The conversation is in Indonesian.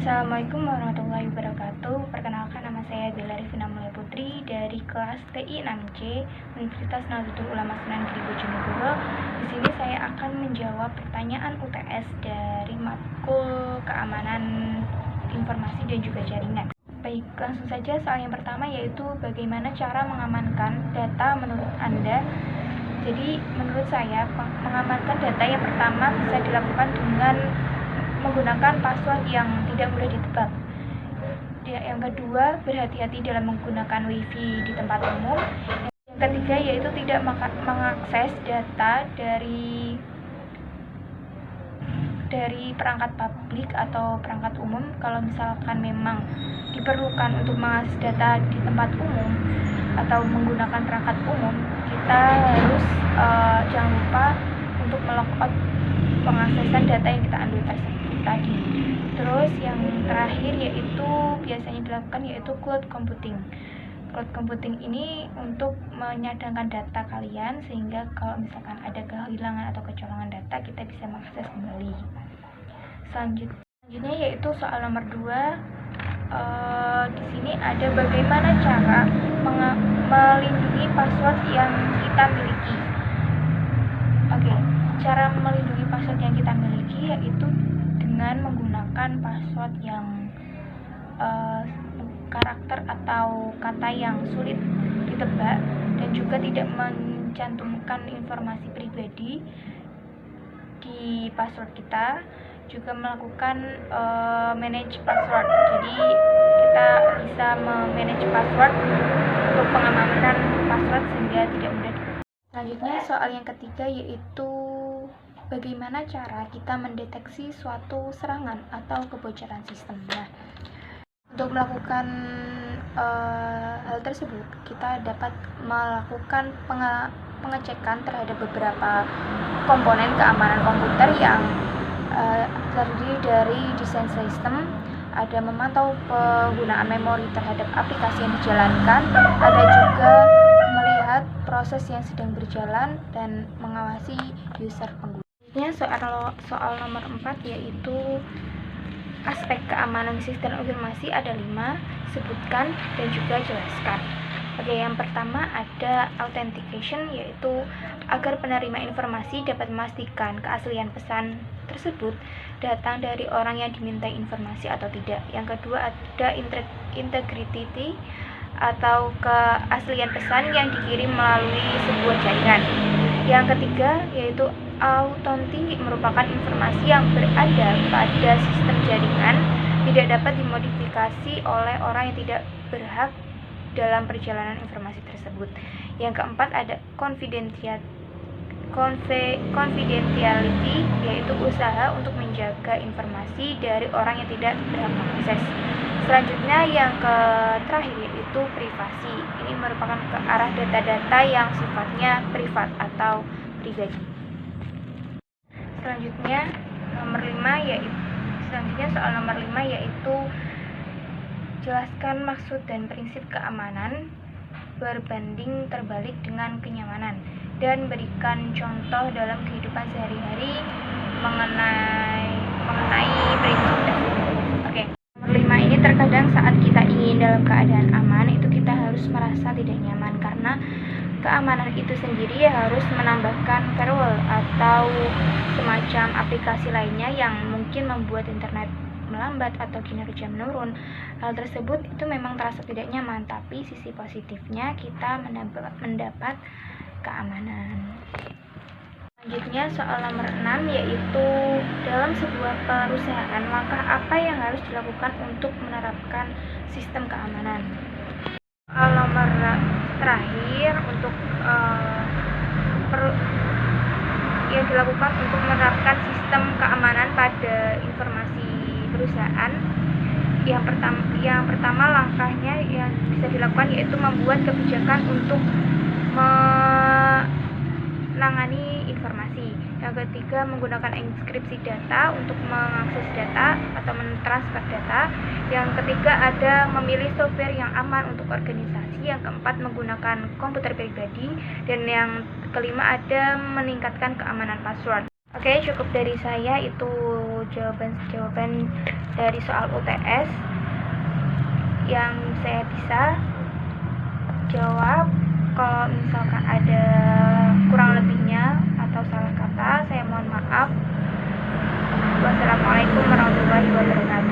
Assalamualaikum warahmatullahi wabarakatuh. Perkenalkan, nama saya Bella Rifina Mulia Putri dari kelas TI 6C Universitas Nahdlatul Ulama Sunan Giri Bojonegoro. Di sini saya akan menjawab pertanyaan UTS dari matkul keamanan informasi dan juga jaringan. Baik, langsung saja soal yang pertama, yaitu bagaimana cara mengamankan data menurut Anda. Jadi menurut saya, mengamankan data yang pertama bisa dilakukan dengan menggunakan password yang tidak mudah ditebak. Yang kedua, berhati-hati dalam menggunakan WiFi di tempat umum. Yang ketiga, yaitu tidak mengakses data dari perangkat publik atau perangkat umum. Kalau misalkan memang diperlukan untuk mengakses data di tempat umum atau menggunakan perangkat umum, kita harus jangan lupa untuk melakukan pengaksesan data yang kita ambil tadi. Terus yang terakhir yaitu biasanya dilakukan yaitu cloud computing. Cloud computing ini untuk menyadangkan data kalian sehingga kalau misalkan ada kehilangan atau kecolongan data, kita bisa mengakses kembali. Selanjutnya yaitu soal nomor 2. Di sini ada bagaimana cara melindungi password yang kita miliki. Oke, cara melindungi password yang kita miliki yaitu dengan menggunakan password yang karakter atau kata yang sulit ditebak dan juga tidak mencantumkan informasi pribadi di password kita. Juga melakukan manage password. Jadi kita bisa memanage password untuk pengamanan password sehingga tidak mudah. Selanjutnya soal yang ketiga yaitu bagaimana cara kita mendeteksi suatu serangan atau kebocoran sistem. Nah, untuk melakukan hal tersebut, kita dapat melakukan pengecekan terhadap beberapa komponen keamanan komputer yang terdiri dari desain sistem, ada memantau penggunaan memori terhadap aplikasi yang dijalankan, ada juga melihat proses yang sedang berjalan dan mengawasi user pengguna. Soal nomor 4 yaitu aspek keamanan sistem informasi ada 5, sebutkan dan juga jelaskan. Oke, yang pertama ada authentication, yaitu agar penerima informasi dapat memastikan keaslian pesan tersebut datang dari orang yang dimintai informasi atau tidak. Yang kedua ada integrity atau keaslian pesan yang dikirim melalui sebuah jaringan. Yang ketiga yaitu authentic, merupakan informasi yang berada pada sistem jaringan, tidak dapat dimodifikasi oleh orang yang tidak berhak dalam perjalanan informasi tersebut. Yang keempat ada confidentiality, yaitu usaha untuk menjaga informasi dari orang yang tidak berhak mengakses. Selanjutnya yang terakhir yaitu privasi. Ini merupakan ke arah data-data yang sifatnya privat atau pribadi. Selanjutnya soal nomor 5 yaitu jelaskan maksud dan prinsip keamanan berbanding terbalik dengan kenyamanan dan berikan contoh dalam kehidupan sehari-hari mengenai prinsip tersebut. Oke. Nomor 5 ini terkadang saat kita ingin dalam keadaan aman itu kita harus merasa tidak nyaman karena keamanan itu sendiri harus menambahkan firewall atau semacam aplikasi lainnya yang mungkin membuat internet melambat atau kinerja menurun. Hal tersebut itu memang terasa tidak nyaman, tapi sisi positifnya kita mendapat keamanan. Selanjutnya soal nomor 6 yaitu dalam sebuah perusahaan langkah apa yang harus dilakukan untuk menerapkan sistem keamanan. Soal nomor terakhir untuk yang dilakukan untuk menerapkan sistem keamanan pada informasi perusahaan. Yang pertama langkahnya yang bisa dilakukan yaitu membuat kebijakan untuk menangani informasi. Yang ketiga menggunakan enkripsi data untuk mengakses data atau mentransfer data. Yang ketiga ada memilih software yang aman untuk organisasi. Yang keempat menggunakan komputer pribadi, dan yang kelima ada meningkatkan keamanan password. Oke, cukup dari saya, itu atau jawaban dari soal UTS yang saya bisa jawab. Kalau misalkan ada kurang lebihnya atau salah kata, saya mohon maaf. Wassalamualaikum warahmatullahi wabarakatuh.